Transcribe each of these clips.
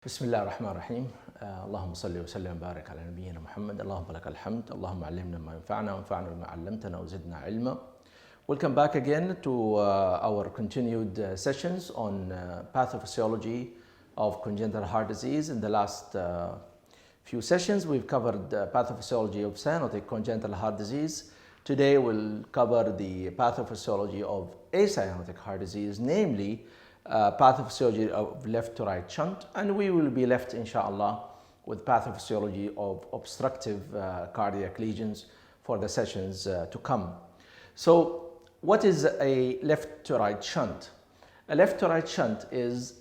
بسم الله الرحمن الرحيم اللهم صل وسلم وبارك على نبينا محمد. اللهم لك الحمد. اللهم علمنا ما ينفعنا وانفعنا بما علمتنا وزدنا علما. Welcome back again to our continued sessions on pathophysiology of congenital heart disease. In the last few sessions we've covered pathophysiology of cyanotic congenital heart disease. Today we'll cover the pathophysiology of acyanotic heart disease, namely pathophysiology of left to right shunt, and we will be left inshallah with pathophysiology of obstructive cardiac lesions for the sessions to come. So what is a left to right shunt? A left to right shunt is,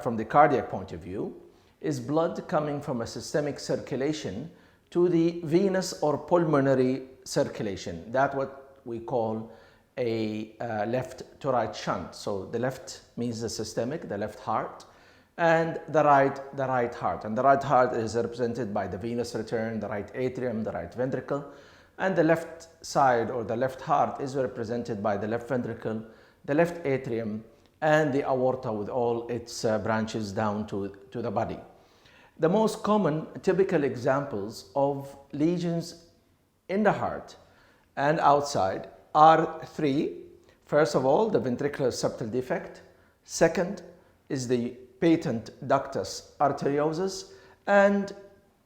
from the cardiac point of view, is blood coming from a systemic circulation to the venous or pulmonary circulation. That's what we call a left to right shunt. So the left means the systemic, the left heart, and the right heart. And the right heart is represented by the venous return, the right atrium, the right ventricle, and the left side or the left heart is represented by the left ventricle, the left atrium, and the aorta with all its branches down to the body. The most common typical examples of lesions in the heart and outside are three. First of all, the ventricular septal defect. Second is the patent ductus arteriosus, and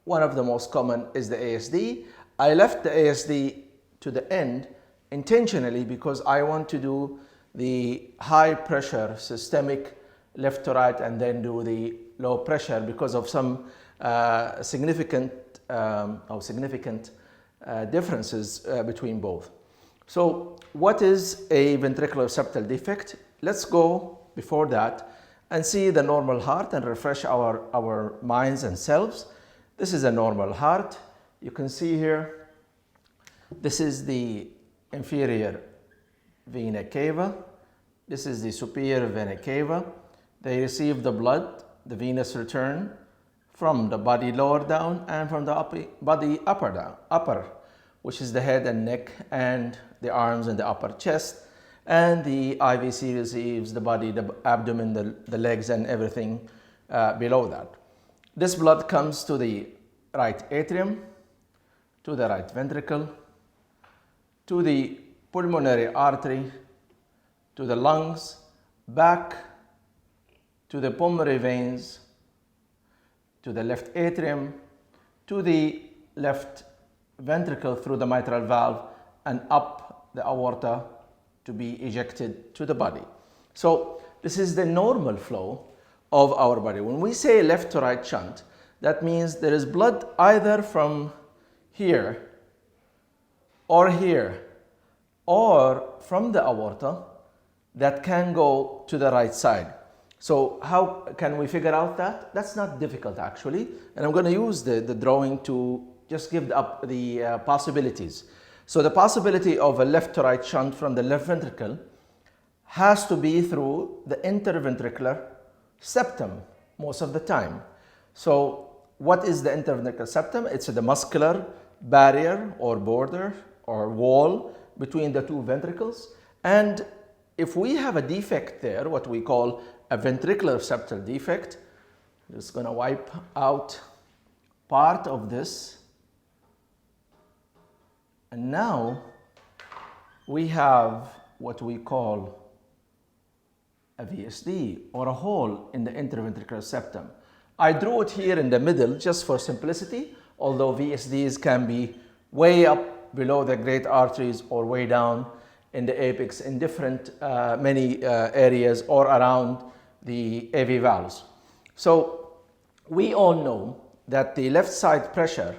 one of the most common is the ASD. I left the ASD to the end intentionally because I want to do the high pressure systemic left to right and then do the low pressure because of some significant differences between both. So what is a ventricular septal defect? Let's go before that and see the normal heart and refresh our minds and selves. This is a normal heart. You can see here, this is the inferior vena cava. This is the superior vena cava. They receive the blood, the venous return, from the body lower down and from the body upper, which is the head and neck and the arms and the upper chest, and the IVC receives the body, the abdomen, the legs, and everything below that. This blood comes to the right atrium, to the right ventricle, to the pulmonary artery, to the lungs, back to the pulmonary veins, to the left atrium, to the left ventricle through the mitral valve, and up the aorta to be ejected to the body. So this is the normal flow of our body. When we say left to right shunt, that means there is blood either from here or from the aorta that can go to the right side. So how can we figure out that? That's not difficult actually, and I'm going to use the drawing to just give up the possibilities. So the possibility of a left to right shunt from the left ventricle has to be through the interventricular septum most of the time. So what is the interventricular septum? It's the muscular barrier or border or wall between the two ventricles. And if we have a defect there, what we call a ventricular septal defect, I'm just going to wipe out part of this. And now we have what we call a VSD, or a hole in the interventricular septum. I drew it here in the middle just for simplicity, although VSDs can be way up below the great arteries or way down in the apex in different many areas or around the AV valves. So we all know that the left side pressure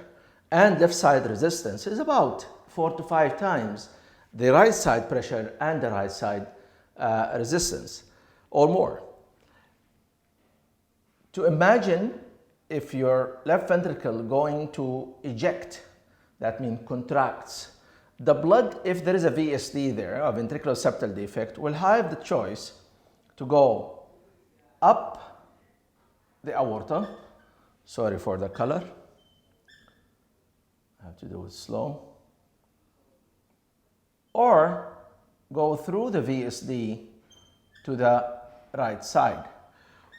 and left side resistance is about 4 to 5 times the right side pressure and the right side resistance or more. To imagine if your left ventricle going to eject, that means contracts, the blood, if there is a VSD there, a ventricular septal defect, will have the choice to go up the aorta. Sorry for the color. I have to do it slow. Or go through the VSD to the right side.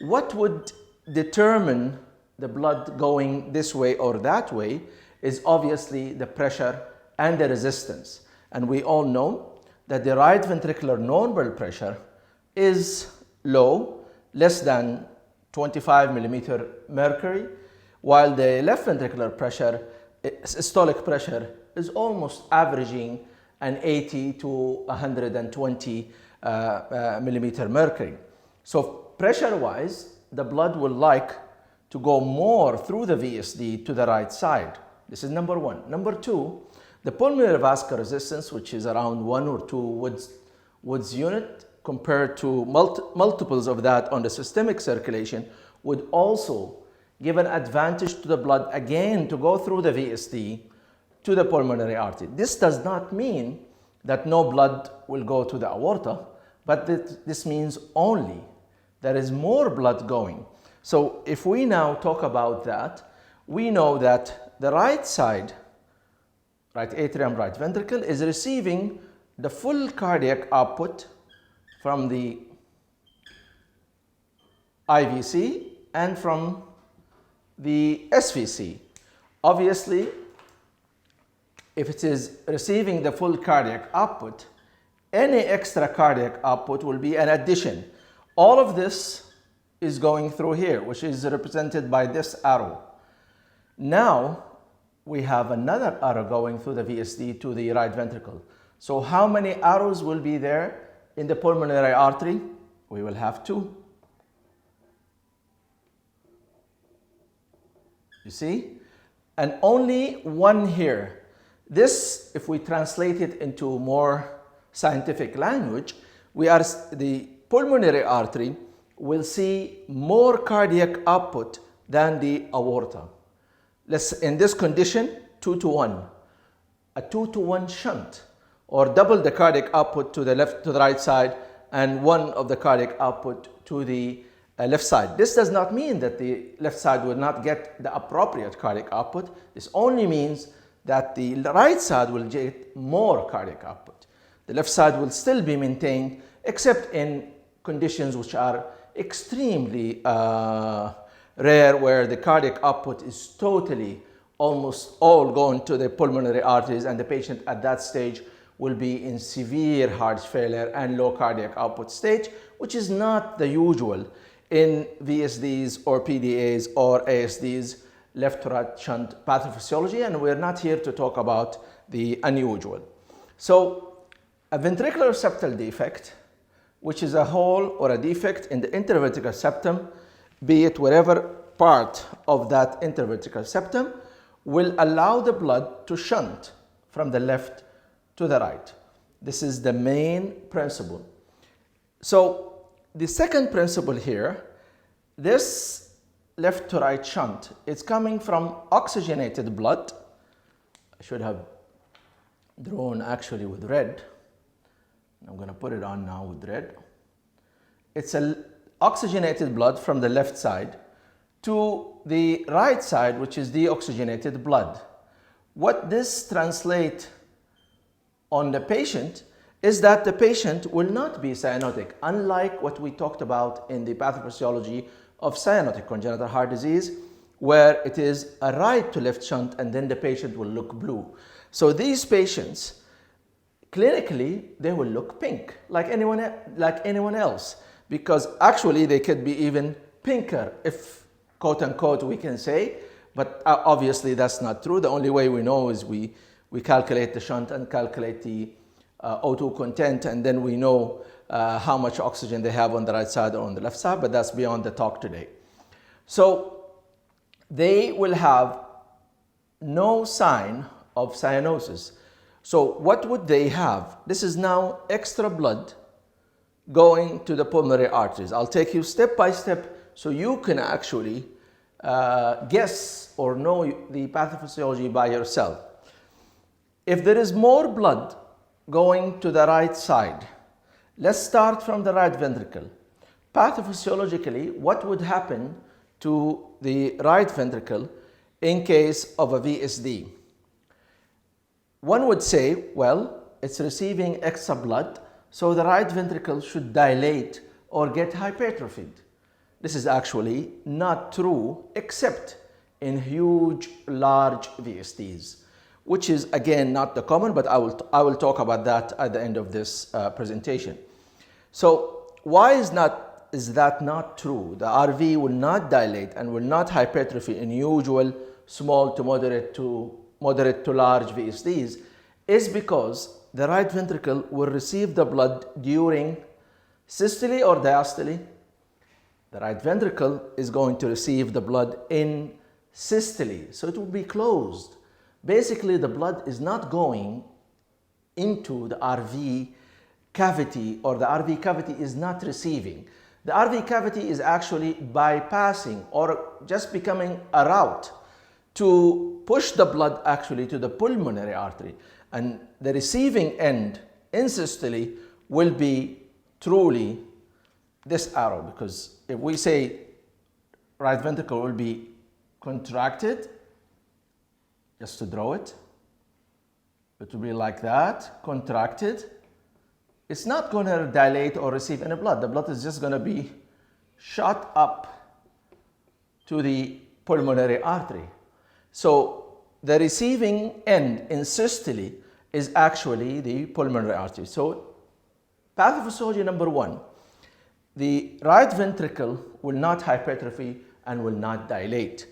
What would determine the blood going this way or that way is obviously the pressure and the resistance. And we all know that the right ventricular normal pressure is low, less than 25 millimeter mercury, while the left ventricular pressure, systolic pressure, is almost averaging an 80 to 120 millimeter mercury. So pressure-wise, the blood will like to go more through the VSD to the right side. This is number one. Number two, the pulmonary vascular resistance, which is around 1 or 2 Wood's unit, compared to multiples of that on the systemic circulation, would also give an advantage to the blood again to go through the VSD to the pulmonary artery. This does not mean that no blood will go to the aorta, but this means only there is more blood going. So if we now talk about that, we know that the right side, right atrium, right ventricle, is receiving the full cardiac output from the IVC and from the SVC. Obviously, if it is receiving the full cardiac output, any extra cardiac output will be an addition. All of this is going through here, which is represented by this arrow. Now, we have another arrow going through the VSD to the right ventricle. So how many arrows will be there in the pulmonary artery? We will have 2. You see? And only 1 here. This, if we translate it into more scientific language, the pulmonary artery will see more cardiac output than the aorta. In this condition, 2 to 1. A 2 to 1 shunt, or double the cardiac output to the right side and 1 of the cardiac output to the left side. This does not mean that the left side will not get the appropriate cardiac output. This only means that the right side will get more cardiac output. The left side will still be maintained, except in conditions which are extremely rare, where the cardiac output is totally, almost all going to the pulmonary arteries, and the patient at that stage will be in severe heart failure and low cardiac output stage, which is not the usual in VSDs or PDAs or ASDs, left to right shunt pathophysiology, and we're not here to talk about the unusual. So a ventricular septal defect, which is a hole or a defect in the interventricular septum, be it whatever part of that interventricular septum, will allow the blood to shunt from the left to the right. This is the main principle. So the second principle here, this left to right shunt, it's coming from oxygenated blood. I should have drawn actually with red. I'm going to put it on now with red. It's oxygenated blood from the left side to the right side, which is deoxygenated blood. What this translates on the patient is that the patient will not be cyanotic, unlike what we talked about in the pathophysiology of cyanotic congenital heart disease, where it is a right to left shunt and then the patient will look blue. So these patients, clinically, they will look pink like anyone else, because actually they could be even pinker, if quote unquote we can say, but obviously that's not true. The only way we know is we calculate the shunt and calculate the O2 content, and then we know how much oxygen they have on the right side or on the left side, but that's beyond the talk today. So they will have no sign of cyanosis. So what would they have? This is now extra blood going to the pulmonary arteries. I'll take you step by step so you can actually guess or know the pathophysiology by yourself. If there is more blood going to the right side, let's start from the right ventricle. Pathophysiologically, what would happen to the right ventricle in case of a VSD? One would say, well, it's receiving extra blood, so the right ventricle should dilate or get hypertrophied. This is actually not true except in huge, large VSDs, which is again not the common, but I will talk about that at the end of this presentation. So why is that not true? The RV will not dilate and will not hypertrophy in usual small to moderate to large VSDs is because the right ventricle will receive the blood during systole or diastole. The right ventricle is going to receive the blood in systole, so it will be closed. Basically, the blood is not going into the RV cavity, or the RV cavity is not receiving. The RV cavity is actually bypassing or just becoming a route to push the blood actually to the pulmonary artery. And the receiving end in systole will be truly this arrow, because if we say right ventricle will be contracted, just to draw it, it will be like that, contracted. It's not going to dilate or receive any blood. The blood is just going to be shot up to the pulmonary artery. So the receiving end in systole is actually the pulmonary artery. So pathophysiology number one, the right ventricle will not hypertrophy and will not dilate.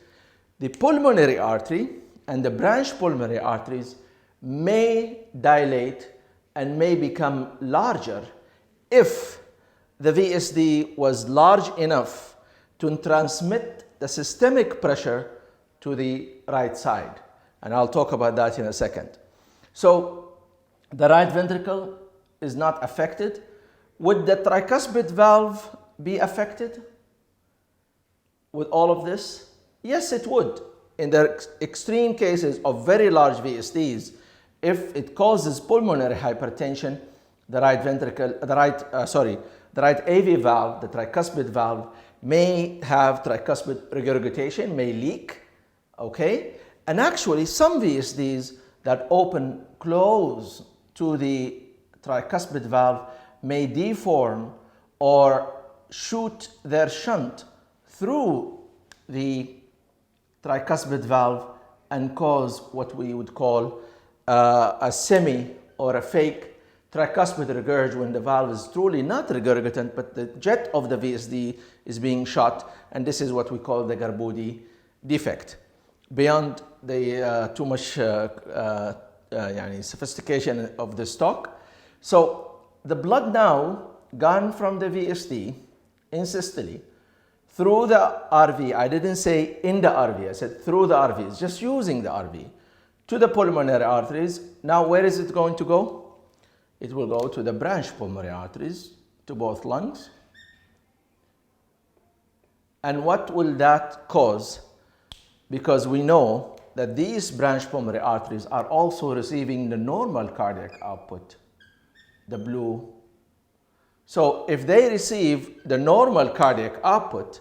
The pulmonary artery and the branch pulmonary arteries may dilate and may become larger if the VSD was large enough to transmit the systemic pressure to the right side. And I'll talk about that in a second. So the right ventricle is not affected. Would the tricuspid valve be affected with all of this? Yes, it would. In the extreme cases of very large VSDs, if it causes pulmonary hypertension, the right AV valve, the tricuspid valve, may have tricuspid regurgitation, may leak, okay? And actually, some VSDs that open close to the tricuspid valve may deform or shoot their shunt through the tricuspid valve and cause what we would call a semi or a fake tricuspid regurg, when the valve is truly not regurgitant, but the jet of the VSD is being shot, and this is what we call the Garbudi defect. Beyond the too much sophistication of the stock. So the blood now gone from the VSD in systole through the RV, I didn't say in the RV, I said through the RVs, just using the RV, to the pulmonary arteries. Now where is it going to go? It will go to the branch pulmonary arteries, to both lungs. And what will that cause? Because we know that these branch pulmonary arteries are also receiving the normal cardiac output, the blue. So if they receive the normal cardiac output,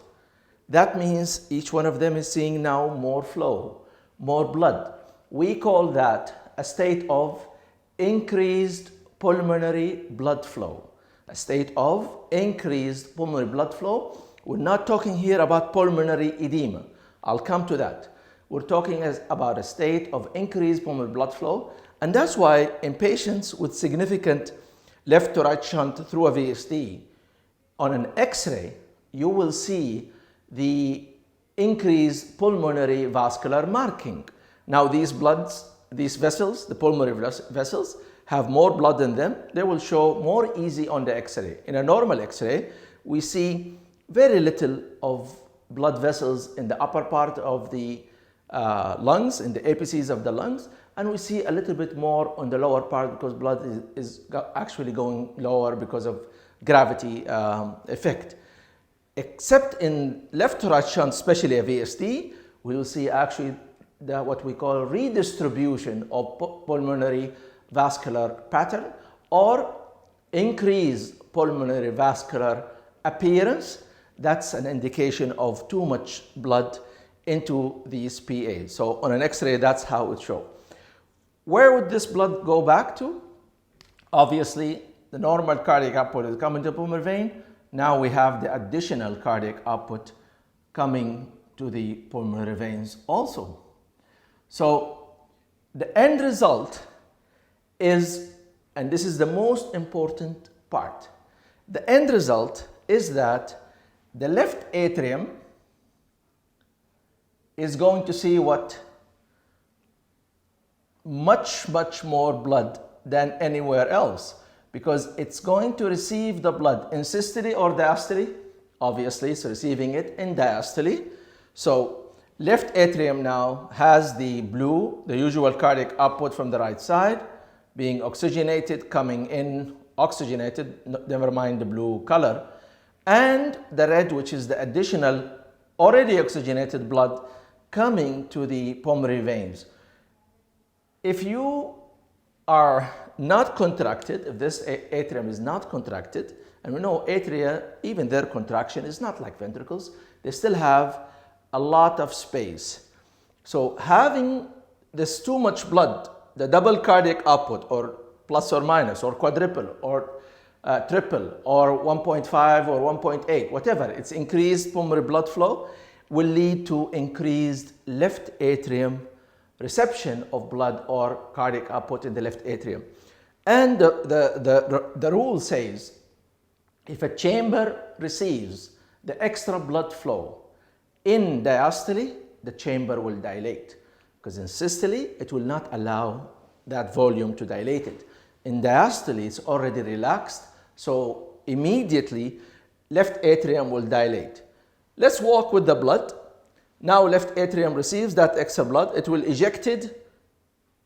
that means each one of them is seeing now more flow, more blood. We call that a state of increased pulmonary blood flow. A state of increased pulmonary blood flow. We're not talking here about pulmonary edema. I'll come to that. We're talking about a state of increased pulmonary blood flow. And that's why in patients with significant left to right shunt through a VSD, on an X-ray, you will see the increased pulmonary vascular marking. Now these vessels, the pulmonary vessels, have more blood in them. They will show more easy on the X-ray. In a normal X-ray, we see very little of blood vessels in the upper part of the lungs, in the apices of the lungs, and we see a little bit more on the lower part because blood is actually going lower because of gravity effect. Except in left to right shunt, especially a VSD, we will see actually what we call redistribution of pulmonary vascular pattern or increased pulmonary vascular appearance. That's an indication of too much blood into these PAs. So on an X-ray, that's how it shows. Where would this blood go back to? Obviously, the normal cardiac output is coming to the pulmonary vein, now we have the additional cardiac output coming to the pulmonary veins also. So the end result is, and this is the most important part, the end result is that the left atrium is going to see what? Much more blood than anywhere else, because it's going to receive the blood in systole or diastole. Obviously, it's receiving it in diastole. So left atrium now has the blue, the usual cardiac output from the right side, being oxygenated, coming in oxygenated, never mind the blue color, and the red, which is the additional already oxygenated blood coming to the pulmonary veins. If you are not contracted, if this atrium is not contracted, and we know atria, even their contraction is not like ventricles, they still have a lot of space. So having this too much blood, the double cardiac output, or plus or minus, or quadruple, or triple, or 1.5 or 1.8, whatever, it's increased pulmonary blood flow, will lead to increased left atrium reception of blood or cardiac output in the left atrium. And the rule says, if a chamber receives the extra blood flow in diastole, the chamber will dilate, because in systole, it will not allow that volume to dilate it. In diastole, it's already relaxed, so immediately left atrium will dilate. Let's walk with the blood. Now left atrium receives that extra blood. It will eject it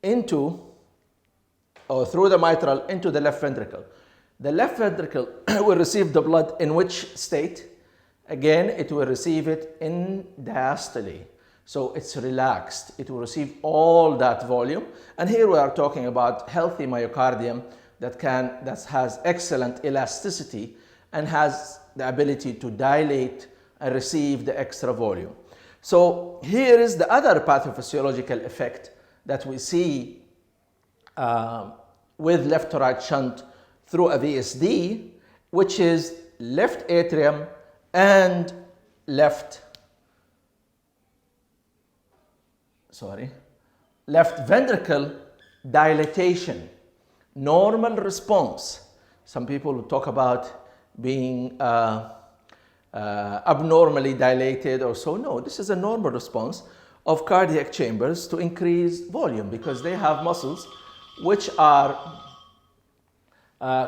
into, or through the mitral, into the left ventricle. The left ventricle will receive the blood in which state? Again, it will receive it in diastole. So it's relaxed. It will receive all that volume. And here we are talking about healthy myocardium that has excellent elasticity and has the ability to dilate and receive the extra volume. So here is the other pathophysiological effect that we see with left to right shunt through a VSD, which is left atrium and left ventricle dilatation. Normal response. Some people will talk about being abnormally dilated or so. No, this is a normal response of cardiac chambers to increase volume, because they have muscles which are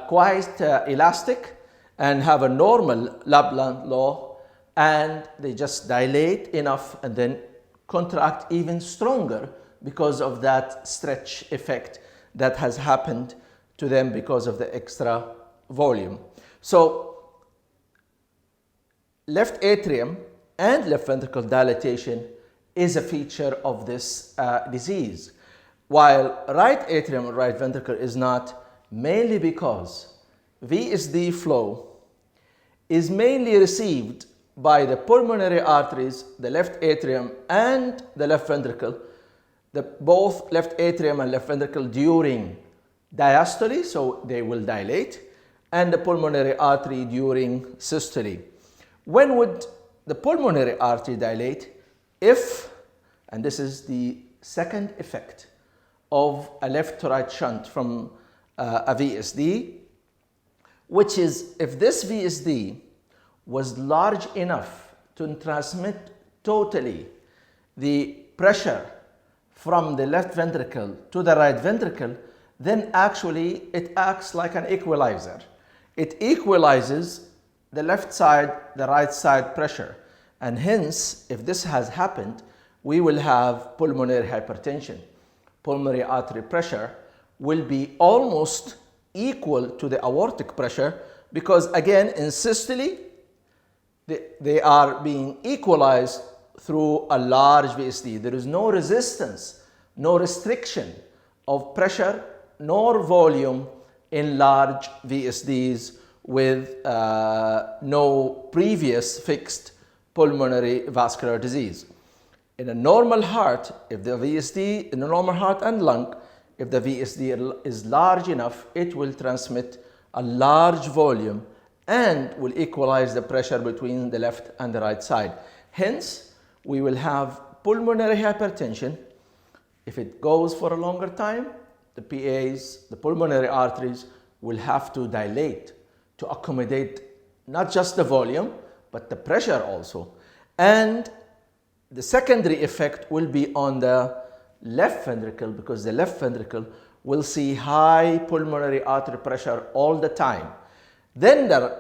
quite elastic and have a normal Laplace law, and they just dilate enough and then contract even stronger because of that stretch effect that has happened to them because of the extra volume. So left atrium and left ventricle dilatation is a feature of this disease, while right atrium and right ventricle is not, mainly because VSD flow is mainly received by the pulmonary arteries, the left atrium and the left ventricle, both left atrium and left ventricle during diastole, so they will dilate, and the pulmonary artery during systole. When would the pulmonary artery dilate? If, and this is the second effect of a left to right shunt from a VSD, which is if this VSD was large enough to transmit totally the pressure from the left ventricle to the right ventricle, then actually it acts like an equalizer. It equalizes the left side, the right side pressure. And hence, if this has happened, we will have pulmonary hypertension. Pulmonary artery pressure will be almost equal to the aortic pressure, because again, in systole, they are being equalized through a large VSD. There is no resistance, no restriction of pressure nor volume in large VSDs with no previous fixed pulmonary vascular disease. In a normal heart, if the VSD, in a normal heart and lung, if the VSD is large enough, it will transmit a large volume and will equalize the pressure between the left and the right side. Hence, we will have pulmonary hypertension. If it goes for a longer time, the PAs, the pulmonary arteries, will have to dilate to accommodate not just the volume, but the pressure also. And the secondary effect will be on the left ventricle, because the left ventricle will see high pulmonary artery pressure all the time. Then the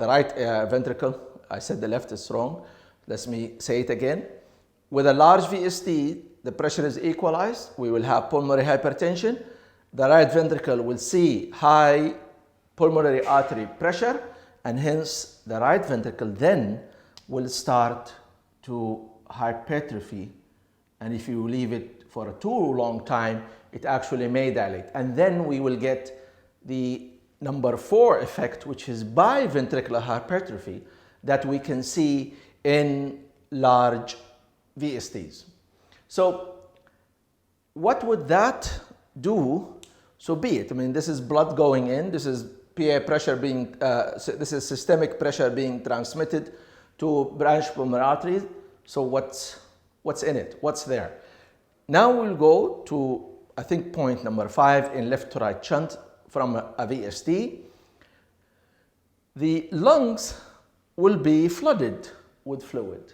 right ventricle, I said the left is wrong. Let me say it again. With a large VSD, the pressure is equalized. We will have pulmonary hypertension. The right ventricle will see high pulmonary artery pressure, and hence the right ventricle then will start to hypertrophy. And if you leave it for a too long time, it actually may dilate. And then we will get the number 4 effect, which is biventricular hypertrophy, that we can see in large VSDs. So what would that do? So be it. I mean, this is blood going in. This is PA pressure being, this is systemic pressure being transmitted to branch pulmonary arteries. So what's in it? What's there? Now we'll go to, I think, point number 5 in left to right shunt from a VSD. The lungs will be flooded with fluid.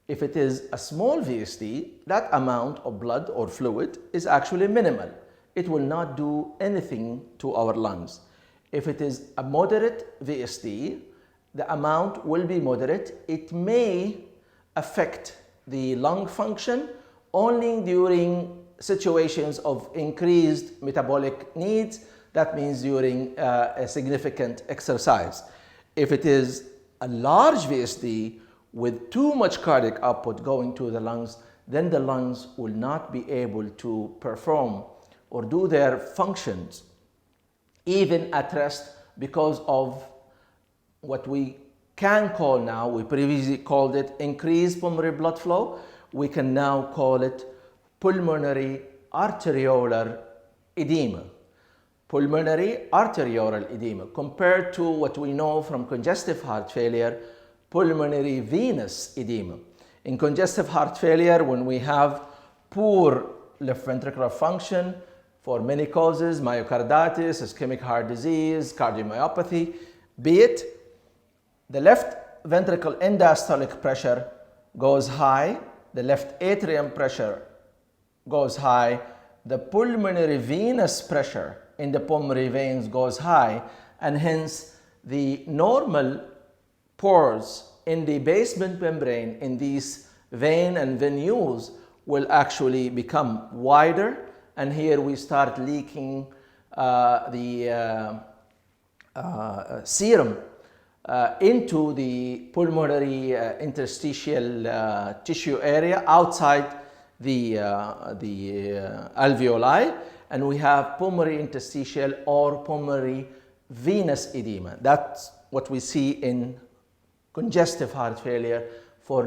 If it is a small VSD, that amount of blood or fluid is actually minimal. It will not do anything to our lungs. If it is a moderate VSD, the amount will be moderate. It may affect the lung function only during situations of increased metabolic needs. That means during a significant exercise. If it is a large VSD with too much cardiac output going to the lungs, then the lungs will not be able to perform or do their functions, even at rest, because of what we can call now, we previously called it increased pulmonary blood flow. We can now call it pulmonary arteriolar edema. Pulmonary arteriolar edema, compared to what we know from congestive heart failure, pulmonary venous edema. In congestive heart failure, when we have poor left ventricular function for many causes, myocarditis, ischemic heart disease, cardiomyopathy, be it, the left ventricle end diastolic pressure goes high, the left atrium pressure goes high, the pulmonary venous pressure in the pulmonary veins goes high, and hence the normal pores in the basement membrane in these vein and venules will actually become wider, and here we start leaking the serum into the pulmonary interstitial tissue area outside the alveoli, and we have pulmonary interstitial or pulmonary venous edema. That's what we see in congestive heart failure for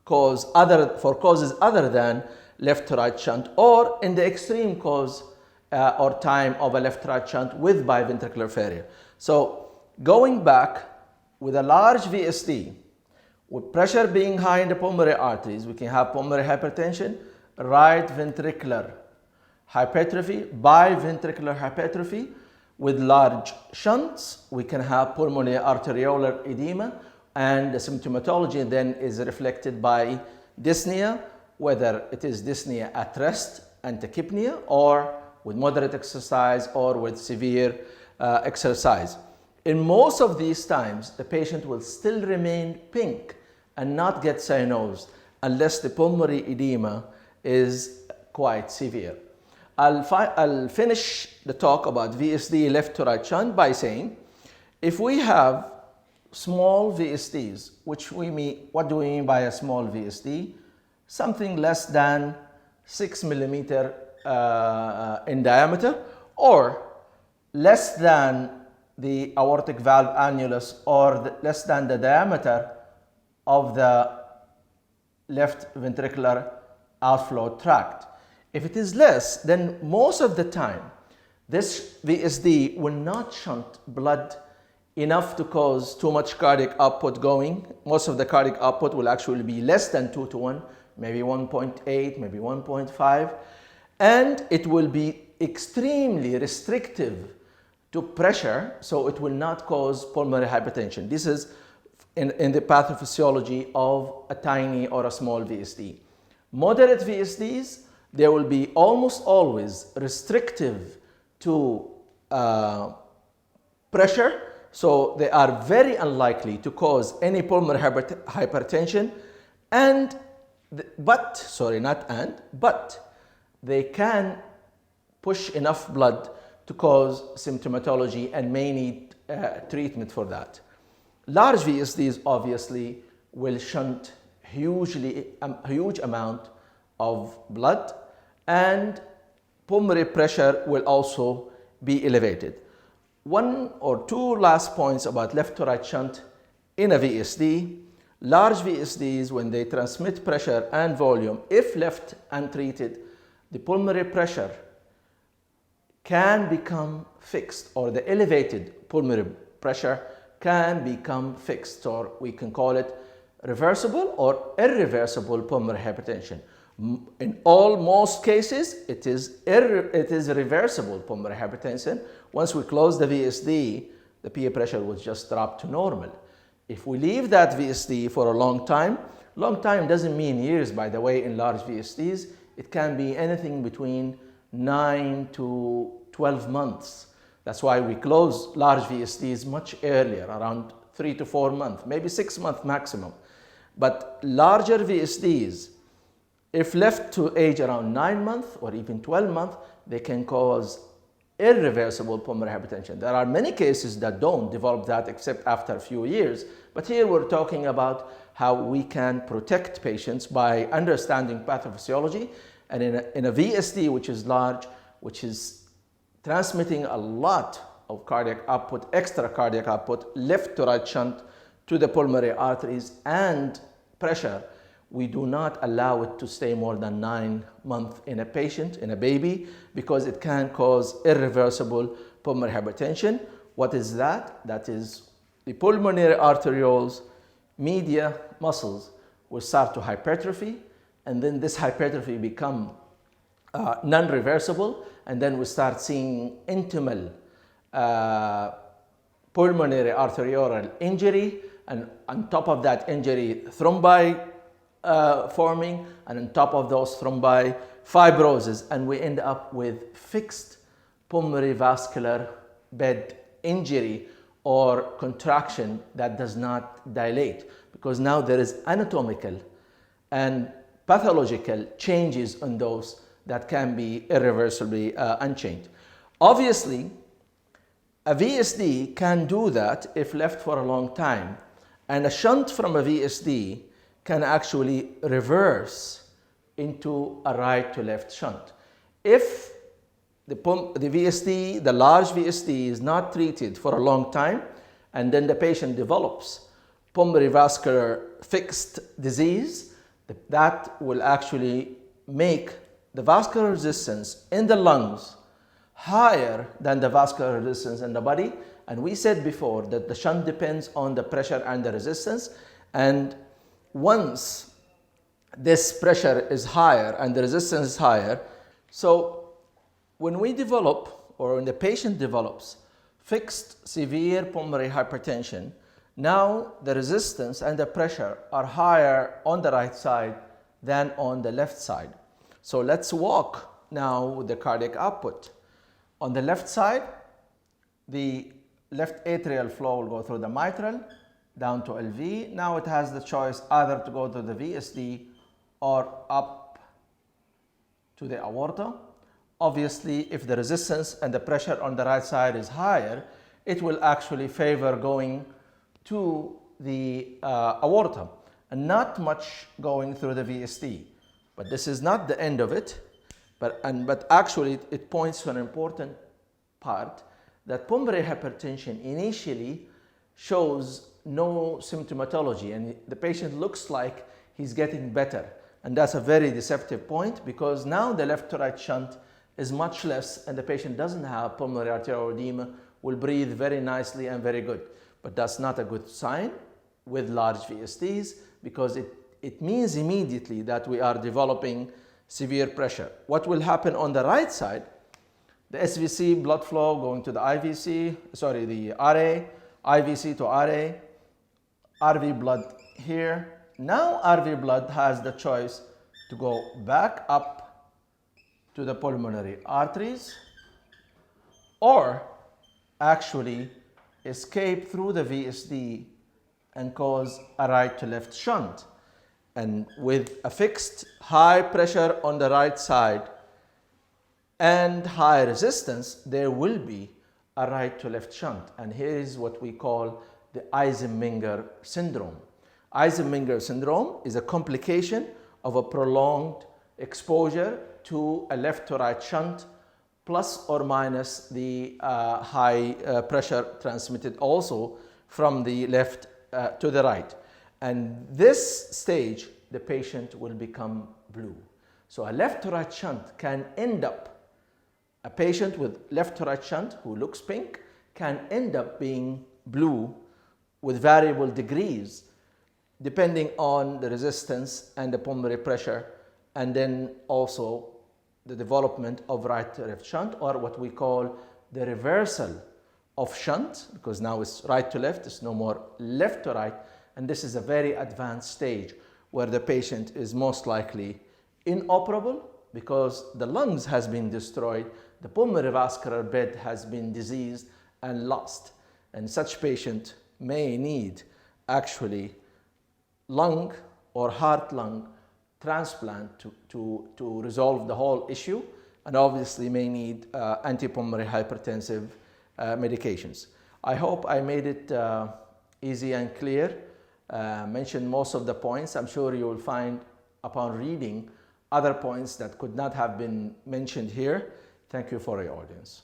causes other than left to right shunt, or in the extreme cause or time of a left to right shunt with biventricular failure. So going back, with a large VSD, with pressure being high in the pulmonary arteries, we can have pulmonary hypertension, right ventricular hypertrophy, biventricular hypertrophy. With large shunts, we can have pulmonary arteriolar edema, and the symptomatology then is reflected by dyspnea, whether it is dyspnea at rest and tachypnea, or with moderate exercise, or with severe exercise. In most of these times, the patient will still remain pink and not get cyanosed unless the pulmonary edema is quite severe. I'll finish the talk about VSD left to right shunt by saying, if we have small VSDs, which we mean, what do we mean by a small VSD? Something less than 6 millimeter in diameter, or less than the aortic valve annulus, or less than the diameter of the left ventricular outflow tract. If it is less, then most of the time This VSD will not shunt blood enough to cause too much cardiac output going. Most of the cardiac output will actually be less than 2 to 1, maybe 1.8, maybe 1.5, and it will be extremely restrictive to pressure, so it will not cause pulmonary hypertension. This is in the pathophysiology of a tiny or a small VSD. Moderate VSDs, they will be almost always restrictive to pressure, so they are very unlikely to cause any pulmonary hypertension, but they can push enough blood to cause symptomatology and may need treatment for that. Large VSDs obviously will shunt a huge amount of blood, and pulmonary pressure will also be elevated. One or two last points about left to right shunt in a VSD. Large VSDs, when they transmit pressure and volume, if left untreated, the pulmonary pressure can become fixed, or the elevated pulmonary pressure can become fixed, or we can call it reversible or irreversible pulmonary hypertension. In most cases, it is reversible pulmonary hypertension. Once we close the VSD, the PA pressure will just drop to normal. If we leave that VSD for a long time doesn't mean years, by the way, in large VSDs. It can be anything between 9 to 12 months. That's why we close large VSDs much earlier, around 3 to 4 months, maybe 6 months maximum. But larger VSDs, if left to age around 9 months or even 12 months, they can cause irreversible pulmonary hypertension. There are many cases that don't develop that except after a few years. But here we're talking about how we can protect patients by understanding pathophysiology. And in a VSD, which is large, which is transmitting a lot of cardiac output, extra cardiac output, left to right shunt to the pulmonary arteries and pressure, we do not allow it to stay more than 9 months in a patient, in a baby, because it can cause irreversible pulmonary hypertension. What is that? That is the pulmonary arterioles, media muscles will start to hypertrophy, and then this hypertrophy become non-reversible, and then we start seeing intimal pulmonary arteriolar injury, and on top of that injury, thrombi forming, and on top of those thrombi, fibrosis, and we end up with fixed pulmonary vascular bed injury or contraction that does not dilate, because now there is anatomical and pathological changes on those that can be irreversibly unchanged. Obviously, a VSD can do that if left for a long time, and a shunt from a VSD can actually reverse into a right to left shunt. If the VSD, the large VSD, is not treated for a long time, and then the patient develops pulmonary vascular fixed disease, that will actually make the vascular resistance in the lungs higher than the vascular resistance in the body. And we said before that the shunt depends on the pressure and the resistance, and once this pressure is higher and the resistance is higher, so when we develop, or when the patient develops fixed severe pulmonary hypertension, now the resistance and the pressure are higher on the right side than on the left side. So let's walk now with the cardiac output. On the left side, the left atrial flow will go through the mitral down to LV. Now it has the choice either to go to the VSD or up to the aorta. Obviously, if the resistance and the pressure on the right side is higher, it will actually favor going to the aorta and not much going through the VSD. But this is not the end of it, but actually it points to an important part, that pulmonary hypertension initially shows no symptomatology, and the patient looks like he's getting better. And that's a very deceptive point, because now the left to right shunt is much less and the patient doesn't have pulmonary arterial edema, will breathe very nicely and very good. But that's not a good sign with large VSDs because it means immediately that we are developing severe pressure. What will happen on the right side? The SVC blood flow going to the the RA, IVC to RA, RV blood here. Now RV blood has the choice to go back up to the pulmonary arteries or actually escape through the VSD and cause a right to left shunt. And with a fixed high pressure on the right side and high resistance, there will be a right to left shunt. And here is what we call the Eisenmenger syndrome. Eisenmenger syndrome is a complication of a prolonged exposure to a left to right shunt plus or minus the high pressure transmitted also from the left to the right. And this stage, the patient will become blue. So a left to right shunt can end up, a patient with left to right shunt who looks pink can end up being blue with variable degrees depending on the resistance and the pulmonary pressure, and then also the development of right to left shunt, or what we call the reversal of shunt, because now it's right to left, it's no more left to right, and this is a very advanced stage where the patient is most likely inoperable because the lungs has been destroyed, the pulmonary vascular bed has been diseased and lost, and such patient may need actually lung or heart-lung transplant to resolve the whole issue, and obviously may need antipulmonary hypertensive medications. I hope I made it easy and clear, mentioned most of the points. I'm sure you will find upon reading other points that could not have been mentioned here. Thank you for your audience.